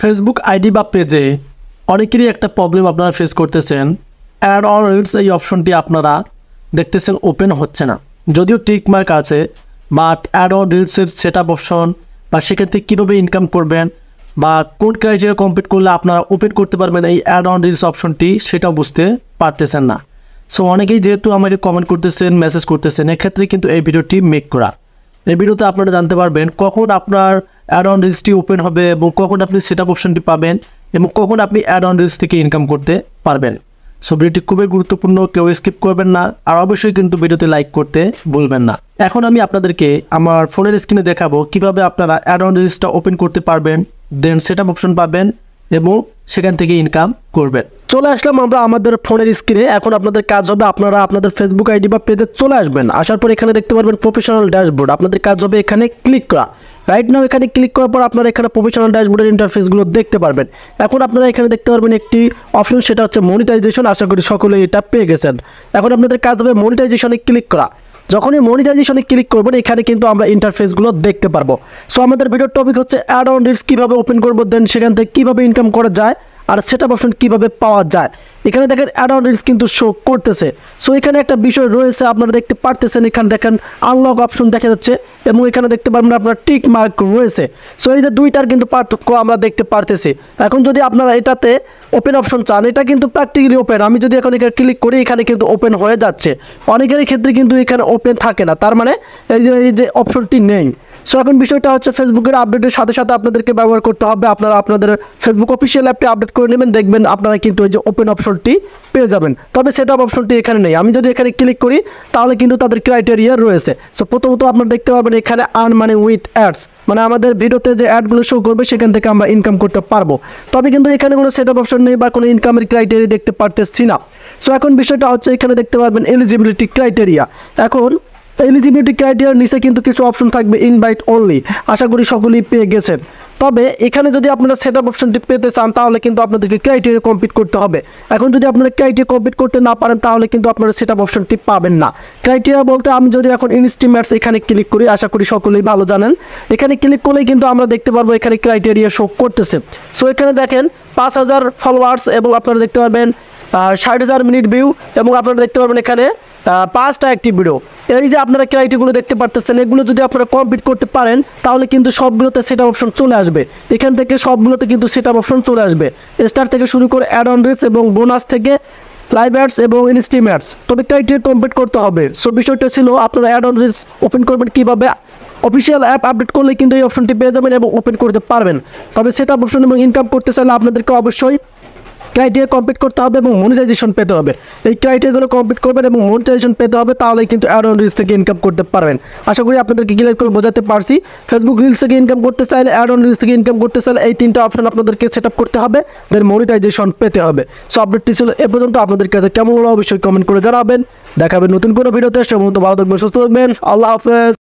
Facebook ID বা পেজে অনেকেরই একটা প্রবলেম আপনারা ফেস করতেছেন। অ্যাড অন রিলস এই অপশনটি আপনারা দেখতেছেন ওপেন হচ্ছে না, যদিও টিক মার্ক আছে, বাট অ্যাড অন রিলসের সেট আপ অপশন বা সেক্ষেত্রে কীভাবে ইনকাম করবেন বা কোন ক্রাইটেরিয়া কমপ্লিট করলে আপনারা ওপেন করতে পারবেন এই অ্যাড অন রিলস অপশনটি, সেটাও বুঝতে পারতেছেন না। সো অনেকেই যেহেতু আমাকে কমেন্ট করতেছেন, মেসেজ করতেছেন, এক্ষেত্রে কিন্তু এই ভিডিওটি মেক করা। এই ভিডিওতে আপনারা জানতে পারবেন কখন আপনার অ্যাড অন রিলসটি ওপেন হবে এবং কখন আপনি সেট আপ অপশনটি পাবেন এবং কখন আপনি অ্যাড অন রিলস থেকে ইনকাম করতে পারবেন। সো ভিডিওটি খুবই গুরুত্বপূর্ণ, কেউ স্কিপ করবেন না, আর অবশ্যই কিন্তু ভিডিওতে লাইক করতে ভুলবেন না। এখন আমি আপনাদেরকে আমার ফোনের স্ক্রিনে দেখাবো কিভাবে আপনারা অ্যাড অন রিলসটা ওপেন করতে পারবেন, দেন সেট আপ অপশন পাবেন এবং সেখান থেকে ইনকাম করবেন। চলে আসলাম আমরা আমাদের ফোনের স্ক্রিনে। এখন আপনাদের কাজ হবে আপনারা আপনাদের ফেসবুক আইডি বা পেজে চলে আসবেন। আসার পর এখানে দেখতে পারবেন প্রফেশনাল ড্যাশবোর্ড। আপনাদের কাজ হবে এখানে ক্লিক করা। রাইট নাও এখানে ক্লিক করার পর আপনারা এখানে প্রফেশনাল ড্যাশবোর্ডের ইন্টারফেসগুলো দেখতে পারবেন। এখন আপনারা এখানে দেখতে পারবেন একটি অপশন, সেটা হচ্ছে মনিটাইজেশন। আশা করি সকলেই এটা পেয়ে গেছেন। এখন আপনাদের কাজ হবে মনিটাইজেশনে ক্লিক করা। যখনই মনিটাইজেশনে ক্লিক করবেন এখানে কিন্তু আমরা ইন্টারফেসগুলো দেখতে পারবো। সো আমাদের ভিডিওর টপিক হচ্ছে অ্যাড অন রিলস কীভাবে ওপেন করবো, দেন সেখান থেকে কীভাবে ইনকাম করা যায় আর সেট আপ অপশন কীভাবে পাওয়া যায়। এখানে দেখেন অ্যাড অন রিলস কিন্তু শো করতেছে। সো এখানে একটা বিষয় রয়েছে, আপনারা দেখতে পারতেছেন, এখানে দেখেন আনলক অপশন দেখা যাচ্ছে এবং এখানে দেখতে পারবেন আপনার টিক মার্ক রয়েছে। সো এই যে দুইটার কিন্তু পার্থক্য আমরা দেখতে পারতেছি। এখন যদি আপনারা এটাতে ওপেন অপশন চান, এটা কিন্তু প্র্যাকটিক্যালি ওপেন। আমি যদি এখন এখানে ক্লিক করি এখানে কিন্তু ওপেন হয়ে যাচ্ছে। অনেকের ক্ষেত্রে কিন্তু এখানে ওপেন থাকে না, তার মানে এই যে অপশনটি নেই। সো এখন বিষয়টা হচ্ছে ফেসবুকের আপডেটের সাথে সাথে আপনাদেরকে ব্যবহার করতে হবে। আপনারা আপনাদের ফেসবুক অফিসিয়াল অ্যাপটি আপডেট করে নেবেন, দেখবেন আপনারা কিন্তু এই যে ওপেন অপশনটি পেয়ে যাবেন। তবে সেট আপ অপশনটি এখানে নেই। আমি যদি এখানে ক্লিক করি তাহলে কিন্তু তাদের ক্রাইটেরিয়া রয়েছে। সো প্রথমত আপনারা দেখতে পারবেন এখানে আর্ন মানে উইথ অ্যাডস, মানে আমাদের ভিডিওতে যে অ্যাডগুলো শো করবে সেখান থেকে আমরা ইনকাম করতে পারবো। তবে কিন্তু এখানে কোনো সেট আপ অপশন নেই বা কোনো ইনকামের ক্রাইটেরিয়া দেখতে পারতেছি না। সো এখন বিষয়টা হচ্ছে এখানে দেখতে পারবেন এলিজিবিলিটি ক্রাইটেরিয়া। এখন এলিজিবিলিটি ক্রাইটেরিয়ার নিচে কিন্তু কিছু অপশন থাকবে ইনভাইট অনলি। আশা করি সকলেই পেয়ে গেছেন। তবে এখানে যদি আপনারা সেট আপ অপশনটি পেতে চান তাহলে কিন্তু আপনাদেরকে ক্রাইটেরিয়া কমপ্লিট করতে হবে। এখন যদি আপনারা ক্রাইটেরিয়া কমপ্লিট করতে না পারেন তাহলে কিন্তু আপনারা সেট আপ অপশনটি পাবেন না। ক্রাইটেরিয়া বলতে আমি যদি এখন ইনস্টিমেটস এখানে ক্লিক করি, আশা করি সকলেই ভালো জানেন, এখানে ক্লিক করলেই কিন্তু আমরা দেখতে পারবো এখানে ক্রাইটেরিয়া শো করতেছে। সো এখানে দেখেন 5000 ফলোয়ার্স এবং আপনারা দেখতে পারবেন 60,000 মিনিট ভিউ এবং আপনারা দেখতে পারবেন এখানে 5টা অ্যাক্টিভ ভিডিও। এই যে আপনারা ক্রাইটেরিয়াগুলো দেখতে পারতেছেন, এগুলো যদি আপনারা কমপ্লিট করতে পারেন তাহলে কিন্তু সবগুলোতে সেট আপ অপশন চলে আসবে। এখান থেকে সবগুলোতে কিন্তু সেট আপ অপশন চলে আসবে, স্টার থেকে শুরু করে অ্যাড অন রিলস এবং বোনাস থেকে লাইভ অ্যাডস এবং ইনস্টিমেটস। তবে ক্রাইটেরিয়া কমপ্লিট করতে হবে। সো বিষয়টা ছিল আপনারা অ্যাড অন রিলস ওপেন করবেন কীভাবে। অফিসিয়াল অ্যাপ আপডেট করলে কিন্তু এই অপশনটি পেয়ে যাবেন এবং ওপেন করতে পারবেন। তবে সেট আপ অপশন এবং ইনকাম করতে চাইলে আপনাদেরকে অবশ্যই ক্রাইটেরিয়া কমপ্লিট করতে হবে এবং মনিটাইজেশন পেতে হবে। এই ক্রাইটেরিয়াগুলো কমপ্লিট করবেন এবং মনিটাইজেশন পেতে হবে, তাহলে কিন্তু অ্যাড অন রিলস থেকে ইনকাম করতে পারবেন। আশা করি আপনাদেরকে ক্লিয়ার করে বোঝাতে পারছি। ফেসবুক রিলস থেকে ইনকাম করতে চাইলে, অ্যাড অন রিলস থেকে ইনকাম করতে চাইলে এই 3টা অপশন আপনাদেরকে সেট আপ করতে হবে, দেন মনিটাইজেশন পেতে হবে। সো আপডেটটি ছিল এ পর্যন্ত। আপনাদের কাছে কেমন হলো অবশ্যই কমেন্ট করে জানাবেন। দেখাবেন নতুন কোনো ভিডিওতে। সে পর্যন্ত ভালো থাকবেন, সুস্থ থাকবেন। আল্লাহ হাফেজ।